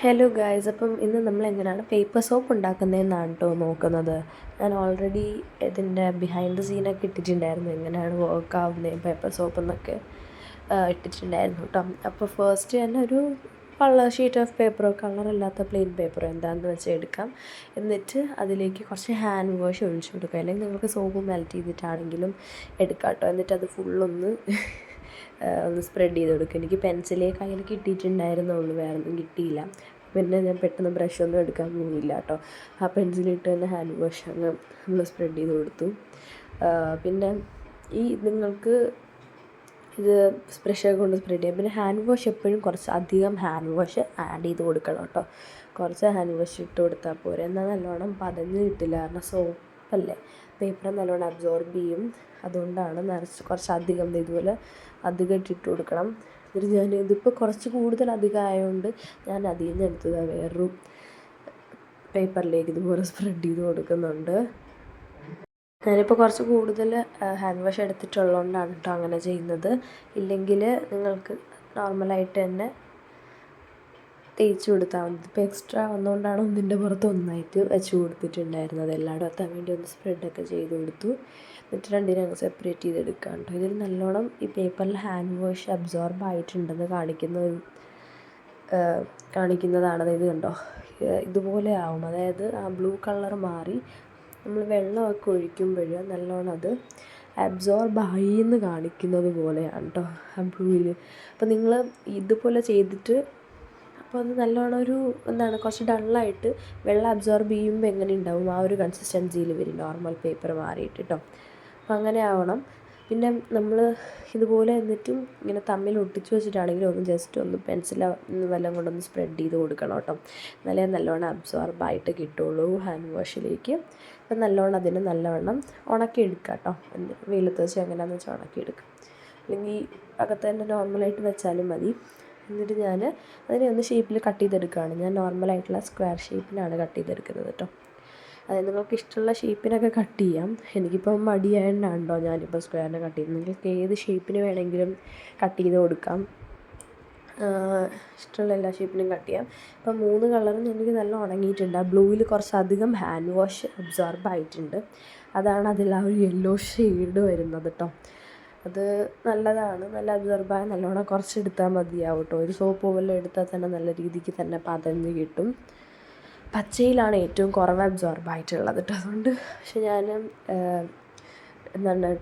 Hello guys, അപ്പം ഇന്ന് നമ്മൾ എങ്ങനെയാണ് പേപ്പർ സോപ്പ് ഉണ്ടാക്കുന്നതെന്നാണ് കേട്ടോ നോക്കുന്നത്. ഞാൻ ഓൾറെഡി ഇതിൻ്റെ ബിഹൈൻഡ് ദ സീനൊക്കെ ഇട്ടിട്ടുണ്ടായിരുന്നു, എങ്ങനെയാണ് വർക്ക് ആവുന്നത് പേപ്പർ സോപ്പ് എന്നൊക്കെ ഇട്ടിട്ടുണ്ടായിരുന്നു കേട്ടോ. അപ്പോൾ ഫസ്റ്റ് തന്നെ ഒരു ഷീറ്റ് ഓഫ് പേപ്പറോ കളറില്ലാത്ത പ്ലെയിൻ പേപ്പറോ എന്താണെന്ന് വെച്ചാൽ എടുക്കാം. എന്നിട്ട് അതിലേക്ക് കുറച്ച് ഹാൻഡ് വാഷ് ഒഴിച്ചു കൊടുക്കുക, അല്ലെങ്കിൽ നിങ്ങൾക്ക് സോപ്പ് മെൽറ്റ് ചെയ്തിട്ടാണെങ്കിലും എടുക്കാം കേട്ടോ. എന്നിട്ട് അത് ഫുള്ളൊന്ന് ഒന്ന് സ്പ്രെഡ് ചെയ്ത് കൊടുക്കുക. എനിക്ക് പെൻസിലേ കയ്യിൽ കിട്ടിയിട്ടുണ്ടായിരുന്നുള്ളൂ, വേറെ ഒന്നും കിട്ടിയില്ല. പിന്നെ ഞാൻ പെട്ടെന്ന് ബ്രഷൊന്നും എടുക്കാൻ പോയില്ല കേട്ടോ. ആ പെൻസിലിട്ട് തന്നെ ഹാൻഡ് വാഷ് അങ്ങ് നമ്മൾ സ്പ്രെഡ് ചെയ്ത് കൊടുത്തു. പിന്നെ നിങ്ങൾക്ക് ഇത് ബ്രഷൊക്കെ കൊണ്ട് സ്പ്രെഡ് ചെയ്യാം. പിന്നെ ഹാൻഡ് വാഷ് എപ്പോഴും കുറച്ച് അധികം ഹാൻഡ് വാഷ് ആഡ് ചെയ്ത് കൊടുക്കണം കേട്ടോ. കുറച്ച് ഹാൻഡ് വാഷ് ഇട്ട് കൊടുത്താൽ പോരെ, എന്നാൽ നല്ലോണം പതഞ്ഞ് കിട്ടില്ല. കാരണം സോപ്പല്ലേ, പേപ്പർ നല്ലോണം അബ്സോർബ് ചെയ്യും. അതുകൊണ്ടാണ് കുറച്ച് അധികം ഇതുപോലെ അധികം ഇട്ടിട്ട് കൊടുക്കണം. എന്നിട്ട് ഞാൻ ഇതിപ്പോൾ കുറച്ച് കൂടുതൽ അധികം ആയതുകൊണ്ട് ഞാൻ അതിൽ നിന്ന് എടുത്തതാണ്, വേറൊരു പേപ്പറിലേക്ക് ഇതുപോലെ സ്പ്രെഡ് ചെയ്ത് കൊടുക്കുന്നുണ്ട്. ഞാനിപ്പോൾ കുറച്ച് കൂടുതൽ ഹാൻഡ് വാഷ് എടുത്തിട്ടുള്ളതുകൊണ്ടാണ് കേട്ടോ അങ്ങനെ ചെയ്യുന്നത്. ഇല്ലെങ്കിൽ നിങ്ങൾക്ക് നോർമലായിട്ട് തന്നെ തേച്ച് കൊടുത്താൽ മതി. ഇപ്പോൾ എക്സ്ട്രാ വന്നുകൊണ്ടാണ് ഒന്നിൻ്റെ പുറത്ത് ഒന്നായിട്ട് വെച്ച് കൊടുത്തിട്ടുണ്ടായിരുന്നത്. എല്ലായിടും എത്താൻ വേണ്ടി ഒന്ന് സ്പ്രെഡൊക്കെ ചെയ്ത് കൊടുത്തു. എന്നിട്ട് രണ്ടിനെ അങ്ങ് സെപ്പറേറ്റ് ചെയ്തെടുക്കാം കേട്ടോ. ഇതിൽ നല്ലോണം ഈ പേപ്പറിൽ ഹാൻഡ് വാഷ് അബ്സോർബ് ആയിട്ടുണ്ടെന്ന് കാണിക്കുന്നതാണ്. ഇത് കണ്ടോ, ഇതുപോലെ ആവും. അതായത് ആ ബ്ലൂ കളർ മാറി നമ്മൾ വെള്ളമൊക്കെ ഒഴിക്കുമ്പോൾ നല്ലോണം അത് അബ്സോർബായി എന്ന് കാണിക്കുന്നത് പോലെയാണ് കേട്ടോ ആ ബ്ലൂവിൽ. അപ്പോൾ നിങ്ങൾ ഇതുപോലെ ചെയ്തിട്ട് അപ്പോൾ അത് നല്ലോണം കുറച്ച് ഡള്ളായിട്ട് വെള്ളം അബ്സോർബ് ചെയ്യുമ്പോൾ എങ്ങനെ ഉണ്ടാവും ആ ഒരു കൺസിസ്റ്റൻസിയിൽ വരും, നോർമൽ പേപ്പർ മാറിയിട്ട് കേട്ടോ. അപ്പോൾ അങ്ങനെ ആവണം. പിന്നെ നമ്മൾ ഇതുപോലെ എന്നിട്ടും ഇങ്ങനെ തമ്മിൽ ഒട്ടിച്ച് വെച്ചിട്ടാണെങ്കിൽ ജസ്റ്റ് ഒന്ന് പെൻസിൽ വല്ലതും കൊണ്ടൊന്ന് സ്പ്രെഡ് ചെയ്ത് കൊടുക്കണം കേട്ടോ. എന്നാലേ നല്ലോണം അബ്സോർബായിട്ട് കിട്ടുള്ളൂ ഹാൻഡ് വാഷിലേക്ക്. അപ്പം നല്ലവണ്ണം ഉണക്കിയെടുക്കുക കേട്ടോ. വെയിലത്ത് വെച്ച് എങ്ങനെയാണെന്ന് വെച്ചാൽ ഉണക്കിയെടുക്കുക, അല്ലെങ്കിൽ അകത്ത് തന്നെ നോർമലായിട്ട് വെച്ചാലും മതി. എന്നിട്ട് ഞാൻ അതിനെ ഒന്ന് ഷേപ്പിൽ കട്ട് ചെയ്തെടുക്കുകയാണ്. ഞാൻ നോർമലായിട്ടുള്ള സ്ക്വയർ ഷേപ്പിലാണ് കട്ട് ചെയ്തെടുക്കുന്നത് കേട്ടോ. അതായത് നിങ്ങൾക്ക് ഇഷ്ടമുള്ള ഷേപ്പിനൊക്കെ കട്ട് ചെയ്യാം. എനിക്കിപ്പോൾ മടിയായതുകൊണ്ടാണല്ലോ ഞാനിപ്പോൾ സ്ക്വയറിന് കട്ട് ചെയ്യുന്നത്. നിങ്ങൾക്ക് ഏത് ഷേപ്പിന് വേണമെങ്കിലും കട്ട് ചെയ്ത് കൊടുക്കാം, ഇഷ്ടമുള്ള എല്ലാ ഷേപ്പിനും കട്ട് ചെയ്യാം. ഇപ്പം 3 കളറും എനിക്ക് നല്ല ഉണങ്ങിയിട്ടുണ്ട്. ആ ബ്ലൂവിൽ കുറച്ചധികം ഹാൻഡ് വാഷ് അബ്സോർബ് ആയിട്ടുണ്ട്. അതാണ് അതിൽ ആ ഒരു യെല്ലോ ഷെയ്ഡ് വരുന്നത് കേട്ടോ. അത് നല്ലതാണ്, നല്ല അബ്സോർബായ നല്ലോണം കുറച്ചെടുത്താൽ മതിയാവും കേട്ടോ. ഒരു സോപ്പ് വല്ലതും എടുത്താൽ തന്നെ നല്ല രീതിക്ക് തന്നെ പതഞ്ഞ് കിട്ടും. പച്ചയിലാണ് ഏറ്റവും കുറവ് അബ്സോർബായിട്ടുള്ളത് കേട്ടോ. അതുകൊണ്ട് പക്ഷെ ഞാൻ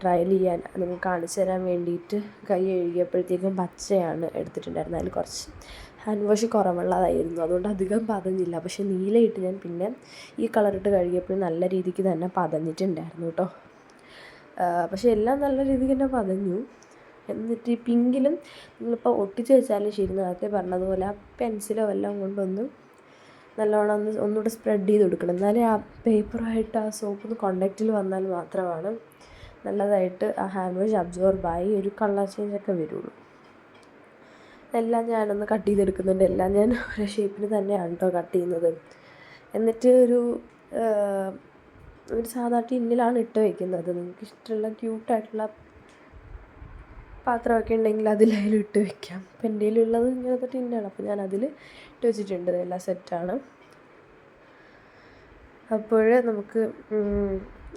ട്രയൽ ചെയ്യാൻ നിങ്ങൾക്ക് കാണിച്ചു തരാൻ വേണ്ടിയിട്ട് കൈ കഴുകിയപ്പോഴത്തേക്കും പച്ചയാണ് എടുത്തിട്ടുണ്ടായിരുന്നത്. അതിൽ കുറച്ച് ഹാൻഡ് വാഷ് കുറവുള്ളതായിരുന്നു, അതുകൊണ്ട് അധികം പതഞ്ഞില്ല. പക്ഷെ നീലയിട്ട് ഞാൻ പിന്നെ ഈ കളറിട്ട് കഴുകിയപ്പോൾ നല്ല രീതിക്ക് തന്നെ പതഞ്ഞിട്ടുണ്ടായിരുന്നു കേട്ടോ. പക്ഷെ എല്ലാം നല്ല രീതിക്ക് തന്നെ പതഞ്ഞു. എന്നിട്ട് ഈ പിങ്കിലും നിങ്ങളിപ്പോൾ ഒട്ടിച്ച് വെച്ചാലും ശരി, നേരത്തെ പറഞ്ഞതുപോലെ ആ പെൻസിലോ എല്ലാം കൊണ്ടൊന്ന് നല്ലോണം ഒന്നുകൂടെ സ്പ്രെഡ് ചെയ്ത് കൊടുക്കണം. എന്നാലേ ആ പേപ്പറുമായിട്ട് ആ സോപ്പ് കോണ്ടാക്റ്റിൽ വന്നാൽ മാത്രമാണ് നല്ലതായിട്ട് ആ ഹാൻഡ് വാഷ് അബ്സോർബായി ഒരു കളർ ചേഞ്ചൊക്കെ വരുള്ളൂ. എല്ലാം ഞാനൊന്ന് കട്ട് ചെയ്തെടുക്കുന്നുണ്ട്. എല്ലാം ഞാൻ ഒരേ ഷേപ്പിന് തന്നെയാണ് കേട്ടോ കട്ട് ചെയ്യുന്നത്. എന്നിട്ട് ഒരു സാധാ ടിന്നിലാണ് ഇട്ട് വയ്ക്കുന്നത്. നിങ്ങൾക്ക് ഇഷ്ടമുള്ള ക്യൂട്ടായിട്ടുള്ള പാത്രമൊക്കെ ഉണ്ടെങ്കിൽ അതിലും ഇട്ട് വയ്ക്കാം. അപ്പം എൻ്റെ കയ്യിലുള്ളത് ഇങ്ങനത്തെ ടിന്നാണ്, അപ്പോൾ ഞാൻ അതിൽ ഇട്ട് വെച്ചിട്ടുണ്ട്. എല്ലാം സെറ്റാണ്. അപ്പോൾ നമുക്ക്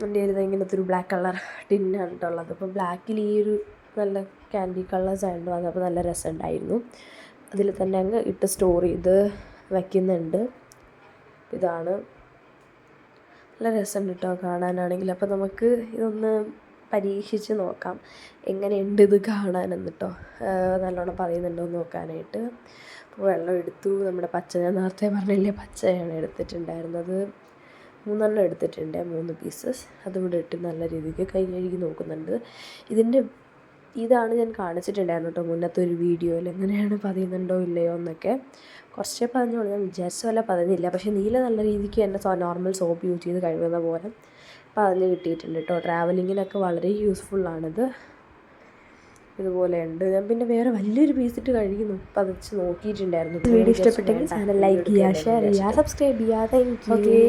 എൻ്റെ കയ്യിൽ ഇങ്ങനത്തെ ഒരു ബ്ലാക്ക് കളർ ടിന്നാണ് കേട്ടുള്ളത്. അപ്പോൾ ബ്ലാക്കിൽ ഈ ഒരു നല്ല ക്യാൻഡി കളേഴ്സ് ആയിട്ട് വന്നപ്പോൾ നല്ല രസമുണ്ടായിരുന്നു. അതിൽ തന്നെ അങ്ങ് ഇട്ട് സ്റ്റോർ ചെയ്ത് വയ്ക്കുന്നുണ്ട്. ഇതാണ് നല്ല രസമുണ്ട് കേട്ടോ കാണാനാണെങ്കിൽ. അപ്പോൾ നമുക്ക് ഇതൊന്ന് പരീക്ഷിച്ച് നോക്കാം എങ്ങനെയുണ്ട് ഇത് കാണാനെന്ന് കേട്ടോ. നല്ലോണം പറയുന്നുണ്ടോ എന്ന് നോക്കാനായിട്ട്. അപ്പോൾ വെള്ളം എടുത്തു. നമ്മുടെ പച്ച, ഞാൻ നേരത്തെ പറഞ്ഞില്ലേ പച്ചയാണ് എടുത്തിട്ടുണ്ടായിരുന്നത്. 3 എടുത്തിട്ടുണ്ട്, 3 പീസസ്. അതുകൂടെ ഇട്ട് നല്ല രീതിക്ക് കൈ കഴുകി നോക്കുന്നുണ്ട്. ഇതാണ് ഞാൻ കാണിച്ചിട്ടുണ്ടായിരുന്നു കേട്ടോ മുന്നത്തെ ഒരു വീഡിയോയിൽ, എങ്ങനെയാണ് പതിയുന്നുണ്ടോ ഇല്ലയോ എന്നൊക്കെ. കുറച്ചേ പതിഞ്ഞോളൂ, ഞാൻ വിചാരിച്ച പോലെ പതിഞ്ഞില്ല. പക്ഷേ നീല നല്ല രീതിക്ക് തന്നെ നോർമൽ സോപ്പ് യൂസ് ചെയ്ത് കഴുകുന്ന പോലെ പതിഞ്ഞ് കിട്ടിയിട്ടുണ്ട് കേട്ടോ. ട്രാവലിങ്ങിനൊക്കെ വളരെ യൂസ്ഫുള്ളാണിത്. ഇതുപോലെയുണ്ട്. ഞാൻ പിന്നെ വേറെ വലിയൊരു പീസിട്ട് കഴുകി പതിച്ച് നോക്കിയിട്ടുണ്ടായിരുന്നു. വീഡിയോ ഇഷ്ടപ്പെട്ടെങ്കിൽ ചാനൽ ലൈക്ക് ചെയ്യുക, ഷെയർ ചെയ്യുക, സബ്സ്ക്രൈബ് ചെയ്യുക. Thank you.